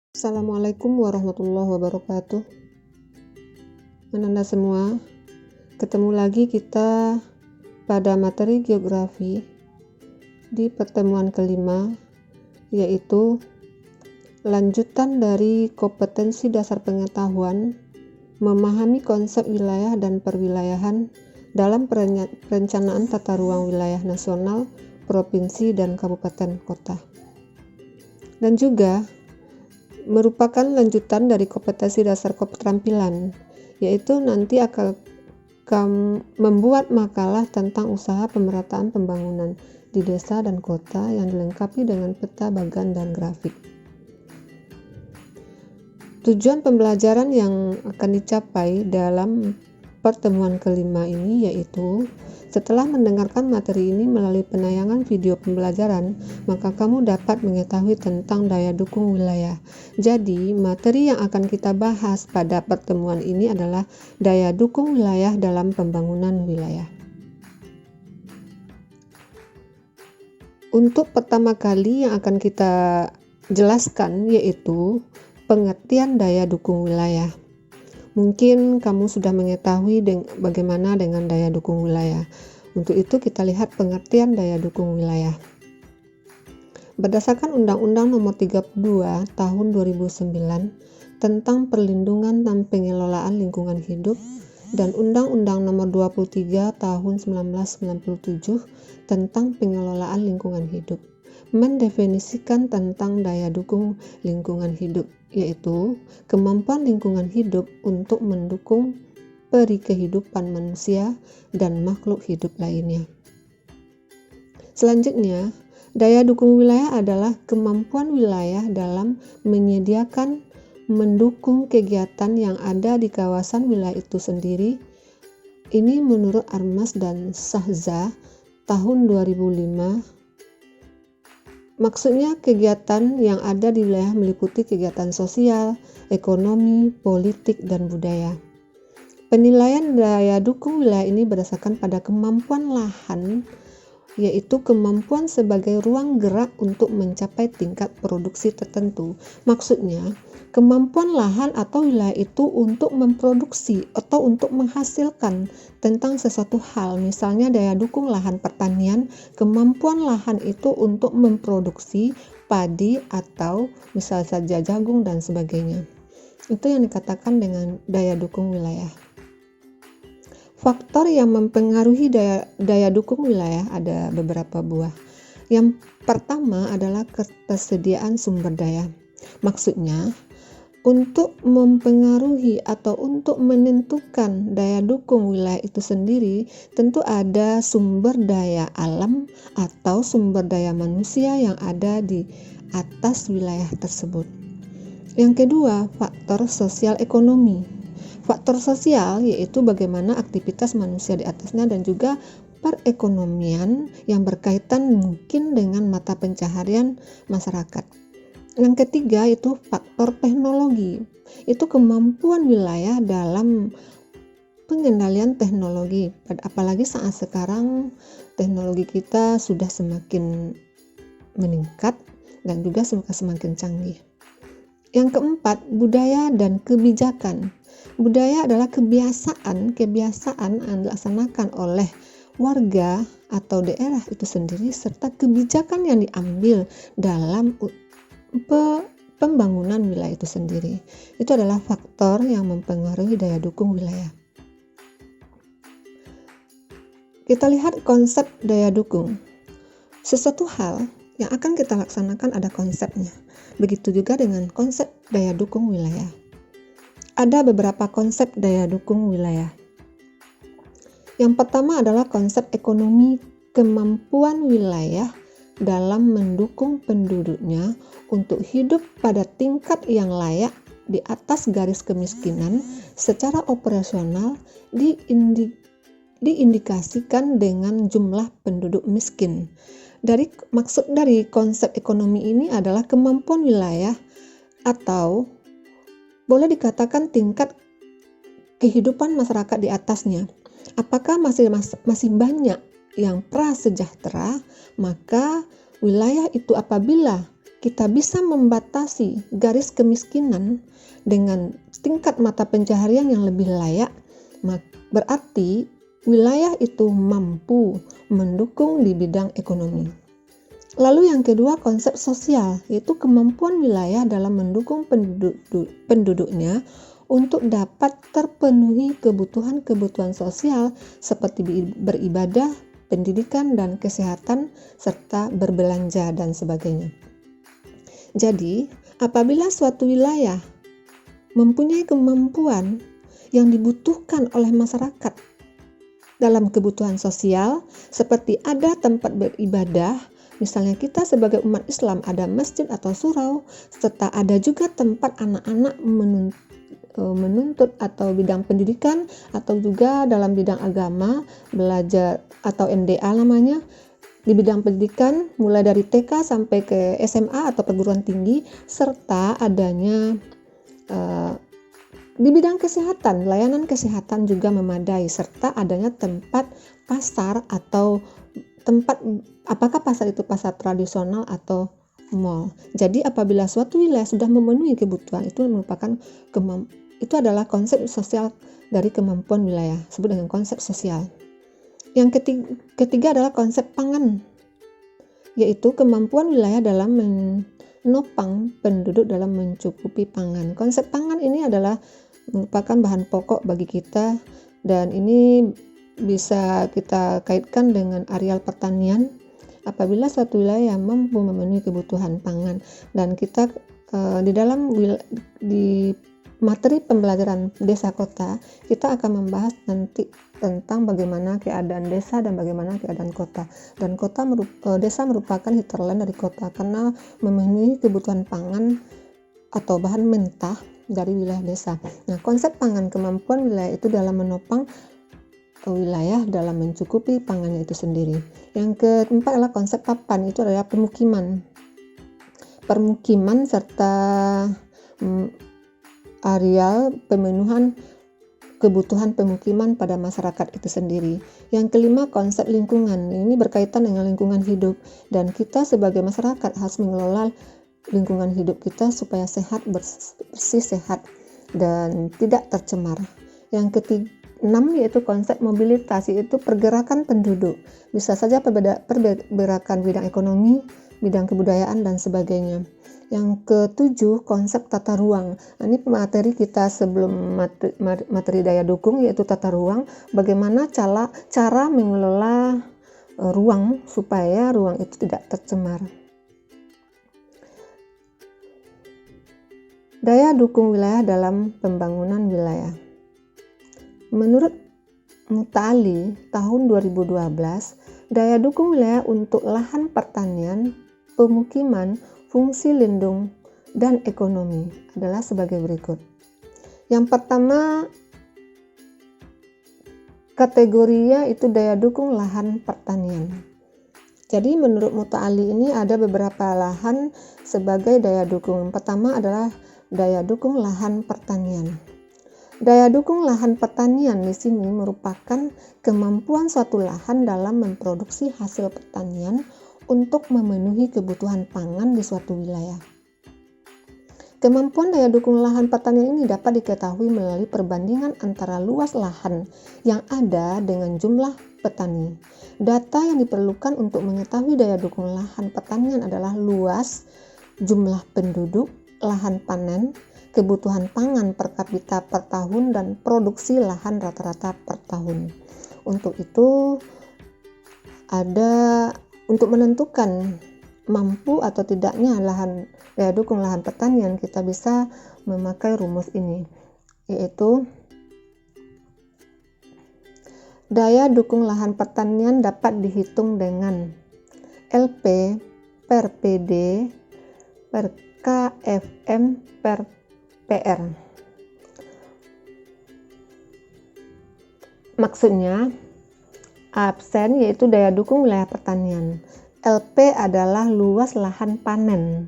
Assalamualaikum warahmatullahi wabarakatuh. Anda semua, ketemu lagi kita pada materi geografi di pertemuan kelima, yaitu lanjutan dari kompetensi dasar pengetahuan memahami konsep wilayah dan perwilayahan dalam perencanaan tata ruang wilayah nasional, provinsi, dan kabupaten kota. Dan juga merupakan lanjutan dari kompetensi dasar keterampilan, yaitu nanti akan membuat makalah tentang usaha pemerataan pembangunan di desa dan kota yang dilengkapi dengan peta bagan dan grafik. Tujuan pembelajaran yang akan dicapai dalam pertemuan kelima ini yaitu setelah mendengarkan materi ini melalui penayangan video pembelajaran, maka kamu dapat mengetahui tentang daya dukung wilayah. Jadi, materi yang akan kita bahas pada pertemuan ini adalah daya dukung wilayah dalam pembangunan wilayah. Untuk pertama kali yang akan kita jelaskan yaitu pengertian daya dukung wilayah. Mungkin kamu sudah mengetahui bagaimana dengan daya dukung wilayah. Untuk itu kita lihat pengertian daya dukung wilayah. Berdasarkan Undang-Undang Nomor 32 Tahun 2009 tentang Perlindungan dan Pengelolaan Lingkungan Hidup dan Undang-Undang Nomor 23 Tahun 1997 tentang Pengelolaan Lingkungan Hidup, mendefinisikan tentang daya dukung lingkungan hidup, yaitu kemampuan lingkungan hidup untuk mendukung peri kehidupan manusia dan makhluk hidup lainnya. Selanjutnya, daya dukung wilayah adalah kemampuan wilayah dalam menyediakan, mendukung kegiatan yang ada di kawasan wilayah itu sendiri. Ini menurut Armas dan Sahza tahun 2005. Maksudnya kegiatan yang ada di wilayah meliputi kegiatan sosial, ekonomi, politik, dan budaya. Penilaian daya dukung wilayah ini berdasarkan pada kemampuan lahan, yaitu kemampuan sebagai ruang gerak untuk mencapai tingkat produksi tertentu. Maksudnya, kemampuan lahan atau wilayah itu untuk memproduksi atau untuk menghasilkan tentang sesuatu hal. Misalnya daya dukung lahan pertanian, kemampuan lahan itu untuk memproduksi padi atau misal saja jagung dan sebagainya. Itu yang dikatakan dengan daya dukung wilayah. Faktor yang mempengaruhi daya dukung wilayah ada beberapa buah. Yang pertama adalah ketersediaan sumber daya. Maksudnya, untuk mempengaruhi atau untuk menentukan daya dukung wilayah itu sendiri, tentu ada sumber daya alam atau sumber daya manusia yang ada di atas wilayah tersebut. Yang kedua, faktor sosial ekonomi. Faktor sosial yaitu bagaimana aktivitas manusia di atasnya dan juga perekonomian yang berkaitan mungkin dengan mata pencaharian masyarakat. Yang ketiga itu faktor teknologi. Itu kemampuan wilayah dalam pengendalian teknologi. Apalagi saat sekarang teknologi kita sudah semakin meningkat dan juga semakin canggih. Yang keempat, budaya dan kebijakan. Budaya adalah kebiasaan yang dilaksanakan oleh warga atau daerah itu sendiri serta kebijakan yang diambil dalam pembangunan wilayah itu sendiri. Itu adalah faktor yang mempengaruhi daya dukung wilayah. Kita lihat konsep daya dukung. Sesuatu hal yang akan kita laksanakan ada konsepnya. Begitu juga dengan konsep daya dukung wilayah. Ada beberapa konsep daya dukung wilayah. Yang pertama adalah konsep ekonomi, kemampuan wilayah dalam mendukung penduduknya untuk hidup pada tingkat yang layak di atas garis kemiskinan secara operasional diindikasikan dengan jumlah penduduk miskin. Maksud dari konsep ekonomi ini adalah kemampuan wilayah atau boleh dikatakan tingkat kehidupan masyarakat di atasnya. Apakah masih banyak yang prasejahtera, maka wilayah itu apabila kita bisa membatasi garis kemiskinan dengan tingkat mata pencaharian yang lebih layak, berarti wilayah itu mampu mendukung di bidang ekonomi. Lalu yang kedua, konsep sosial, yaitu kemampuan wilayah dalam mendukung penduduknya untuk dapat terpenuhi kebutuhan-kebutuhan sosial seperti beribadah, pendidikan dan kesehatan, serta berbelanja dan sebagainya. Jadi, apabila suatu wilayah mempunyai kemampuan yang dibutuhkan oleh masyarakat dalam kebutuhan sosial, seperti ada tempat beribadah, misalnya kita sebagai umat Islam ada masjid atau surau, serta ada juga tempat anak-anak menuntut atau bidang pendidikan, atau juga dalam bidang agama belajar atau MDA namanya, di bidang pendidikan mulai dari TK sampai ke SMA atau perguruan tinggi, serta adanya di bidang kesehatan, layanan kesehatan juga memadai, serta adanya tempat pasar atau tempat, apakah pasar itu pasar tradisional atau mall. Jadi apabila suatu wilayah sudah memenuhi kebutuhan, itu adalah konsep sosial dari kemampuan wilayah, disebut dengan konsep sosial. Yang ketiga adalah konsep pangan, yaitu kemampuan wilayah dalam menopang penduduk dalam mencukupi pangan. Konsep pangan ini adalah merupakan bahan pokok bagi kita, dan ini bisa kita kaitkan dengan areal pertanian. Apabila suatu wilayah mampu memenuhi kebutuhan pangan, dan kita di materi pembelajaran desa kota, kita akan membahas nanti tentang bagaimana keadaan desa dan bagaimana keadaan kota. Dan desa merupakan hinterland dari kota karena memenuhi kebutuhan pangan atau bahan mentah dari wilayah desa. Nah, konsep pangan, kemampuan wilayah itu dalam menopang wilayah dalam mencukupi pangannya itu sendiri. Yang keempat adalah konsep papan, itu adalah permukiman serta areal pemenuhan kebutuhan pemukiman pada masyarakat itu sendiri. Yang kelima, konsep lingkungan. Ini berkaitan dengan lingkungan hidup, dan kita sebagai masyarakat harus mengelola lingkungan hidup kita supaya sehat, bersih, sehat, dan tidak tercemar. Yang keenam yaitu konsep mobilitas, yaitu pergerakan penduduk. Bisa saja pergerakan bidang ekonomi, bidang kebudayaan, dan sebagainya. Yang ketujuh, konsep tata ruang. Nah, ini materi kita sebelum materi daya dukung, yaitu tata ruang. Bagaimana cara mengelola ruang supaya ruang itu tidak tercemar. Daya dukung wilayah dalam pembangunan wilayah. Menurut Muta'ali tahun 2012, daya dukung wilayah untuk lahan pertanian, pemukiman, fungsi lindung, dan ekonomi adalah sebagai berikut. Yang pertama, kategorinya itu daya dukung lahan pertanian. Jadi menurut Muta'ali ini ada beberapa lahan sebagai daya dukung. Pertama adalah daya dukung lahan pertanian. Daya dukung lahan pertanian di sini merupakan kemampuan suatu lahan dalam memproduksi hasil pertanian untuk memenuhi kebutuhan pangan di suatu wilayah. Kemampuan daya dukung lahan pertanian ini dapat diketahui melalui perbandingan antara luas lahan yang ada dengan jumlah petani. Data yang diperlukan untuk mengetahui daya dukung lahan pertanian adalah luas, jumlah penduduk, lahan panen, kebutuhan pangan per kapita per tahun, dan produksi lahan rata-rata per tahun. Untuk itu, untuk menentukan mampu atau tidaknya daya dukung lahan pertanian, kita bisa memakai rumus ini, yaitu daya dukung lahan pertanian dapat dihitung dengan LP per PD per KFM per PR. Maksudnya, absen yaitu daya dukung wilayah pertanian. LP adalah luas lahan panen.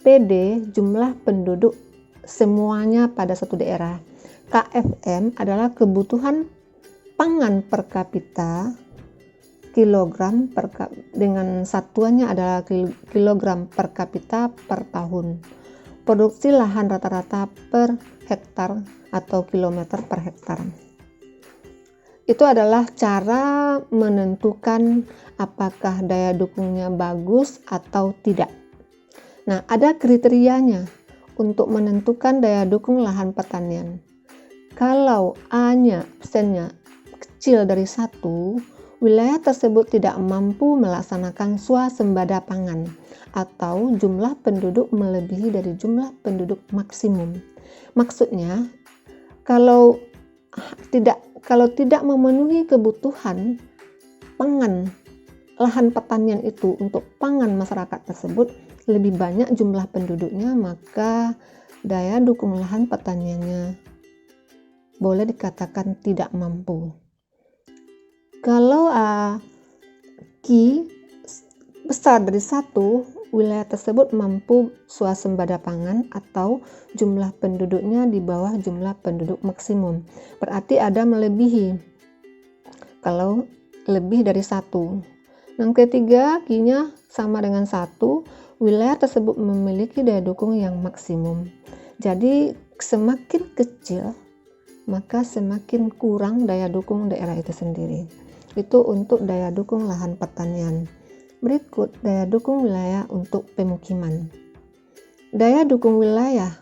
PD jumlah penduduk semuanya pada suatu daerah. KFM adalah kebutuhan pangan per kapita kilogram dengan satuannya adalah kilogram per kapita per tahun. Produksi lahan rata-rata per hektar atau kilometer per hektar. Itu adalah cara menentukan apakah daya dukungnya bagus atau tidak. Nah, ada kriterianya untuk menentukan daya dukung lahan pertanian. Kalau A-nya, persennya kecil dari 1, wilayah tersebut tidak mampu melaksanakan swasembada pangan atau jumlah penduduk melebihi dari jumlah penduduk maksimum. Maksudnya, kalau tidak memenuhi kebutuhan pangan lahan pertanian itu untuk pangan masyarakat tersebut lebih banyak jumlah penduduknya, maka daya dukung lahan pertaniannya boleh dikatakan tidak mampu. Kalau Q besar dari 1, wilayah tersebut mampu swasembada pangan atau jumlah penduduknya di bawah jumlah penduduk maksimum. Berarti ada melebihi. Kalau lebih dari 1. Yang ketiga, Q-nya sama dengan 1, wilayah tersebut memiliki daya dukung yang maksimum. Jadi semakin kecil, maka semakin kurang daya dukung daerah itu sendiri. Itu untuk daya dukung lahan pertanian. Berikut daya dukung wilayah untuk pemukiman. Daya dukung wilayah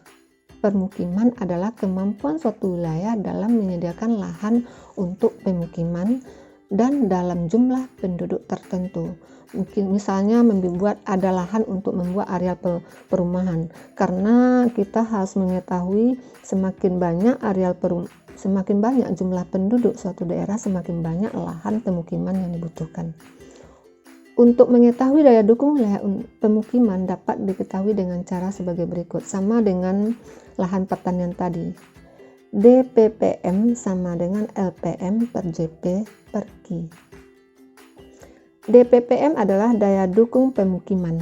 permukiman adalah kemampuan suatu wilayah dalam menyediakan lahan untuk pemukiman dan dalam jumlah penduduk tertentu. Mungkin misalnya membuat ada lahan untuk membuat area perumahan, karena kita harus mengetahui semakin banyak jumlah penduduk suatu daerah, semakin banyak lahan pemukiman yang dibutuhkan. Untuk mengetahui daya dukung wilayah pemukiman dapat diketahui dengan cara sebagai berikut, sama dengan lahan pertanian tadi. DPPM sama dengan LPM per JP per Q. DPPM adalah daya dukung pemukiman.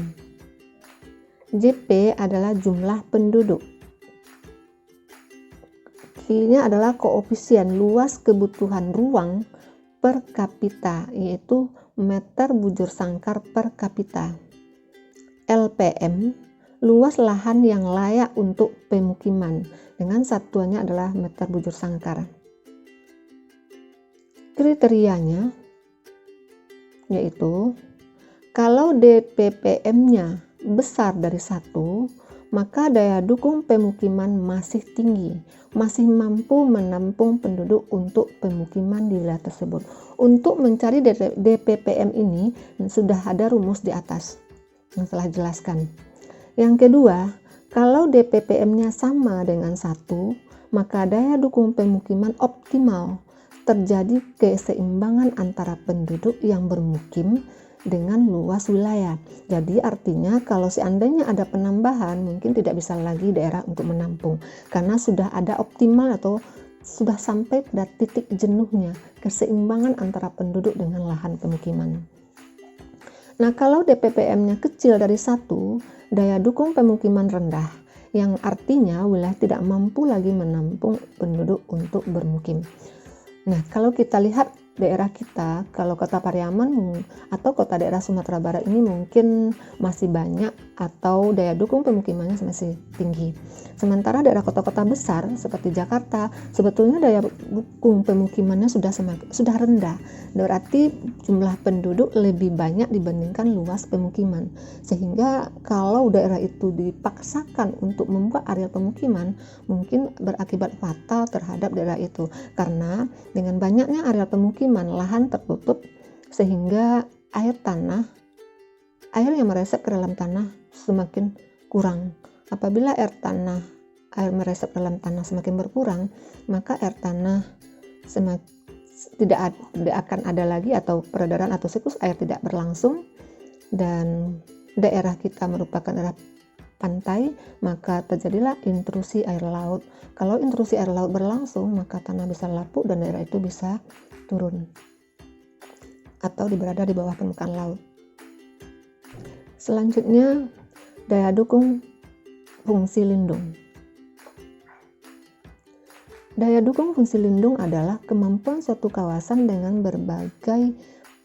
JP adalah jumlah penduduk. Q-nya adalah koefisien luas kebutuhan ruang per kapita, yaitu meter bujur sangkar per kapita. LPM, luas lahan yang layak untuk pemukiman, dengan satuannya adalah meter bujur sangkar. Kriterianya yaitu kalau DPPM-nya besar dari 1, maka daya dukung pemukiman masih tinggi, masih mampu menampung penduduk untuk pemukiman di wilayah tersebut. Untuk mencari DPPM ini sudah ada rumus di atas yang telah jelaskan. Yang kedua, kalau DPPM-nya sama dengan 1, maka daya dukung pemukiman optimal. Terjadi keseimbangan antara penduduk yang bermukim dengan luas wilayah. Jadi artinya kalau seandainya ada penambahan, mungkin tidak bisa lagi daerah untuk menampung, karena sudah ada optimal atau sudah sampai pada titik jenuhnya, keseimbangan antara penduduk dengan lahan pemukiman. Nah, kalau DPPM-nya kecil dari 1, daya dukung pemukiman rendah, yang artinya wilayah tidak mampu lagi menampung penduduk untuk bermukim. Nah, kalau kita lihat daerah kita, kalau kota Pariaman atau kota daerah Sumatera Barat ini mungkin masih banyak atau daya dukung pemukimannya masih tinggi. Sementara daerah kota-kota besar seperti Jakarta, sebetulnya daya dukung pemukimannya sudah rendah. Berarti jumlah penduduk lebih banyak dibandingkan luas pemukiman. Sehingga kalau daerah itu dipaksakan untuk membuat area pemukiman, mungkin berakibat fatal terhadap daerah itu. Karena dengan banyaknya area pemukiman, lahan tertutup sehingga air yang meresap ke dalam tanah semakin kurang. Apabila air meresap ke dalam tanah semakin berkurang, maka air tanah tidak akan ada lagi, atau peredaran atau siklus air tidak berlangsung, dan daerah kita merupakan daerah pantai, maka terjadilah intrusi air laut. Kalau intrusi air laut berlangsung, maka tanah bisa lapuk dan daerah itu bisa turun atau berada di bawah permukaan laut. Selanjutnya, daya dukung fungsi lindung. Daya dukung fungsi lindung adalah kemampuan suatu kawasan dengan berbagai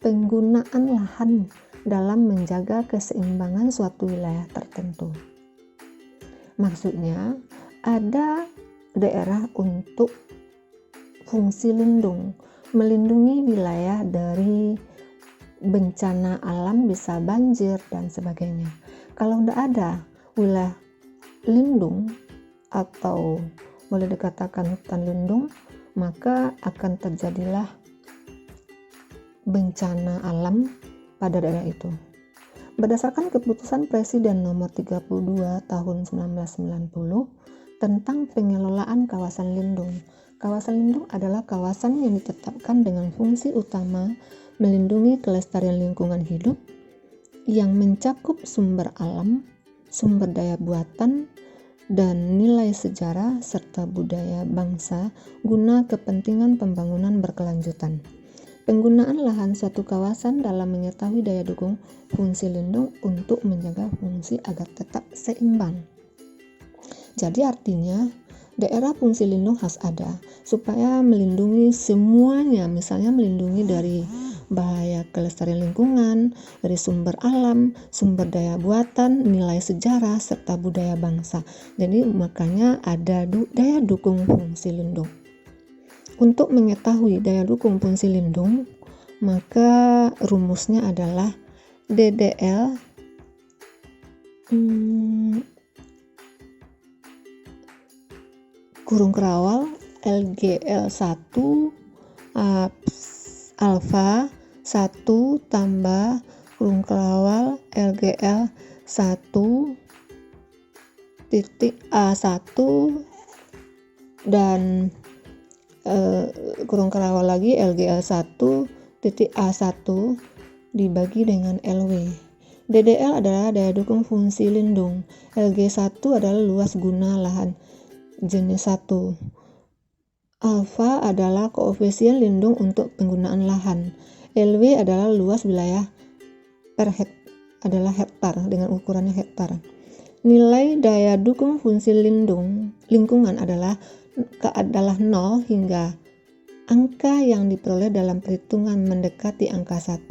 penggunaan lahan dalam menjaga keseimbangan suatu wilayah tertentu. Maksudnya, ada daerah untuk fungsi lindung, melindungi wilayah dari bencana alam, bisa banjir dan sebagainya. Kalau tidak ada wilayah lindung atau boleh dikatakan hutan lindung, maka akan terjadilah bencana alam pada daerah itu. Berdasarkan keputusan Presiden nomor 32 tahun 1990 tentang pengelolaan kawasan lindung. Kawasan lindung adalah kawasan yang ditetapkan dengan fungsi utama melindungi kelestarian lingkungan hidup yang mencakup sumber alam, sumber daya buatan, dan nilai sejarah serta budaya bangsa guna kepentingan pembangunan berkelanjutan. Penggunaan lahan suatu kawasan dalam mengetahui daya dukung fungsi lindung untuk menjaga fungsi agar tetap seimbang. Jadi artinya daerah fungsi lindung harus ada supaya melindungi semuanya, misalnya melindungi dari bahaya kelestarian lingkungan, dari sumber alam, sumber daya buatan, nilai sejarah, serta budaya bangsa. Jadi makanya ada daya dukung fungsi lindung. Untuk mengetahui daya dukung fungsi lindung, maka rumusnya adalah DDL kurung kerawal LGL1 alfa 1 tambah kurung kerawal LGL1 titik A1 dan kurung kerawal lagi LGL1 titik A1 dibagi dengan LW. DDL adalah daya dukung fungsi lindung. LG1 adalah luas guna lahan jenis 1. Alfa adalah koefisien lindung untuk penggunaan lahan. LW adalah luas wilayah per adalah hektar dengan ukurannya hektar. Nilai daya dukung fungsi lingkungan adalah 0 hingga angka yang diperoleh dalam perhitungan mendekati angka 1,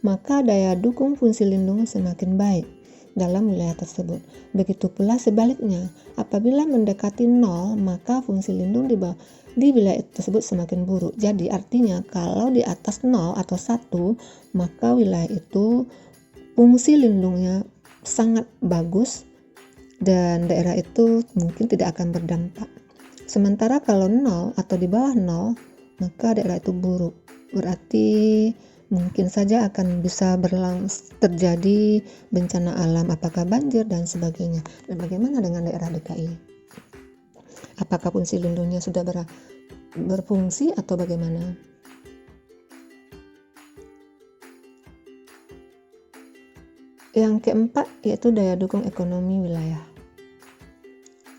maka daya dukung fungsi lindung semakin baik dalam wilayah tersebut. Begitu pula sebaliknya, apabila mendekati 0, maka fungsi lindung di wilayah tersebut semakin buruk. Jadi artinya kalau di atas 0 atau 1, maka wilayah itu fungsi lindungnya sangat bagus dan daerah itu mungkin tidak akan berdampak. Sementara kalau 0 atau di bawah 0, maka daerah itu buruk. Berarti mungkin saja akan bisa terjadi bencana alam, apakah banjir dan sebagainya. Dan bagaimana dengan daerah DKI? Apakah fungsi lindungnya sudah berfungsi atau bagaimana? Yang keempat yaitu daya dukung ekonomi wilayah.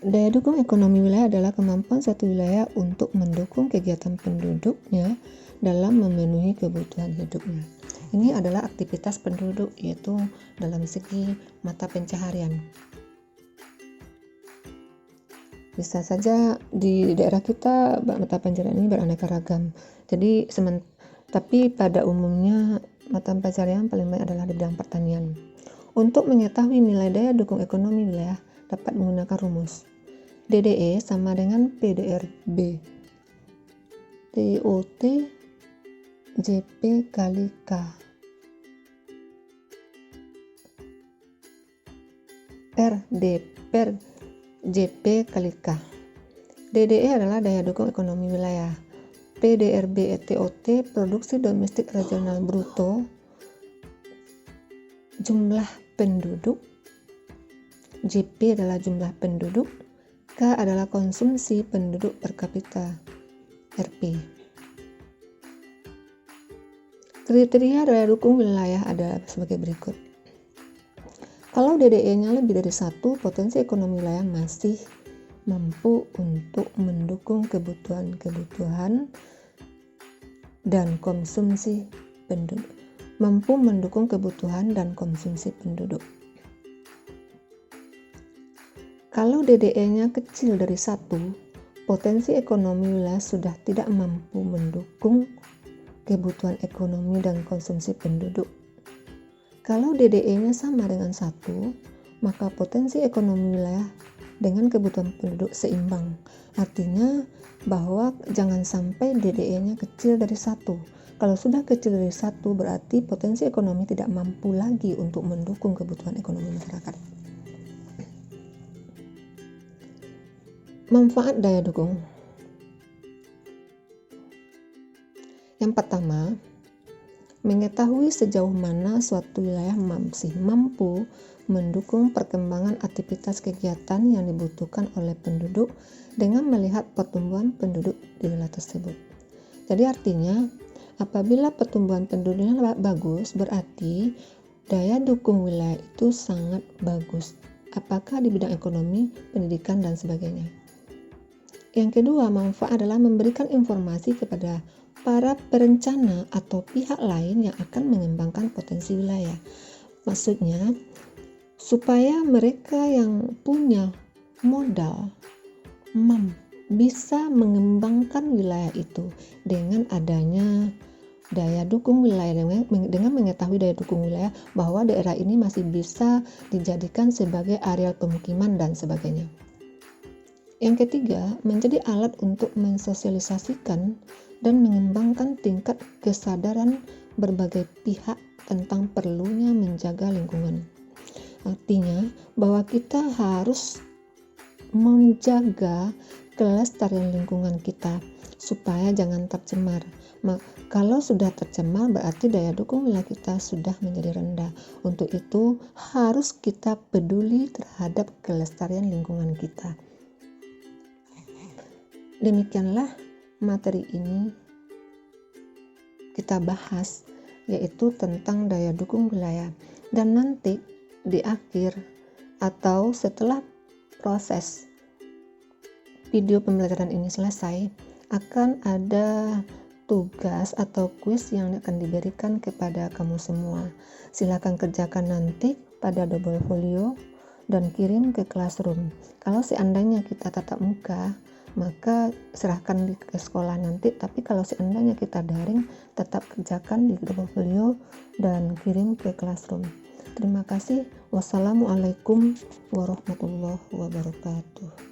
Daya dukung ekonomi wilayah adalah kemampuan suatu wilayah untuk mendukung kegiatan penduduknya dalam memenuhi kebutuhan hidupnya. Ini adalah aktivitas penduduk, yaitu dalam segi mata pencaharian. Bisa saja di daerah kita mata pencaharian ini beraneka ragam. Jadi tapi pada umumnya mata pencaharian paling banyak adalah di bidang pertanian. Untuk mengetahui nilai daya dukung ekonomi wilayah dapat menggunakan rumus DDE sama dengan PDRB TOT JP kali K. per JP kali K. DDE adalah daya dukung ekonomi wilayah. PDRB TOT produksi domestik regional bruto, jumlah penduduk. JP adalah jumlah penduduk. K adalah konsumsi penduduk per kapita RP. Kriteria daya dukung wilayah ada sebagai berikut. Kalau DDE-nya lebih dari 1, potensi ekonomi wilayah masih mampu untuk mendukung kebutuhan dan konsumsi penduduk. Mampu mendukung kebutuhan dan konsumsi penduduk. Kalau DDE-nya kecil dari 1, potensi ekonomi wilayah sudah tidak mampu mendukung kebutuhan ekonomi dan konsumsi penduduk. Kalau DDE-nya sama dengan 1, maka potensi ekonomi wilayah dengan kebutuhan penduduk seimbang. Artinya bahwa jangan sampai DDE-nya kecil dari 1. Kalau sudah kecil dari 1, berarti potensi ekonomi tidak mampu lagi untuk mendukung kebutuhan ekonomi masyarakat. Manfaat daya dukung. Yang pertama, mengetahui sejauh mana suatu wilayah masih mampu mendukung perkembangan aktivitas kegiatan yang dibutuhkan oleh penduduk dengan melihat pertumbuhan penduduk di wilayah tersebut. Jadi artinya, apabila pertumbuhan penduduknya bagus, berarti daya dukung wilayah itu sangat bagus. Apakah di bidang ekonomi, pendidikan, dan sebagainya. Yang kedua, manfaat adalah memberikan informasi kepada para perencana atau pihak lain yang akan mengembangkan potensi wilayah. Maksudnya, supaya mereka yang punya modal bisa mengembangkan wilayah itu dengan adanya daya dukung wilayah, dengan mengetahui daya dukung wilayah bahwa daerah ini masih bisa dijadikan sebagai areal pemukiman dan sebagainya. Yang ketiga, menjadi alat untuk mensosialisasikan dan mengembangkan tingkat kesadaran berbagai pihak tentang perlunya menjaga lingkungan. Artinya bahwa kita harus menjaga kelestarian lingkungan kita supaya jangan tercemar. Kalau sudah tercemar, berarti daya dukung wilayah kita sudah menjadi rendah. Untuk itu harus kita peduli terhadap kelestarian lingkungan kita. Demikianlah materi ini kita bahas, yaitu tentang daya dukung wilayah. Dan nanti di akhir atau setelah proses video pembelajaran ini selesai, akan ada tugas atau kuis yang akan diberikan kepada kamu semua. Silakan kerjakan nanti pada double folio dan kirim ke classroom. Kalau seandainya kita tatap muka, maka serahkan ke sekolah nanti, tapi kalau seandainya kita daring, tetap kerjakan di double folio dan kirim ke classroom. Terima kasih. Wassalamualaikum warahmatullahi wabarakatuh.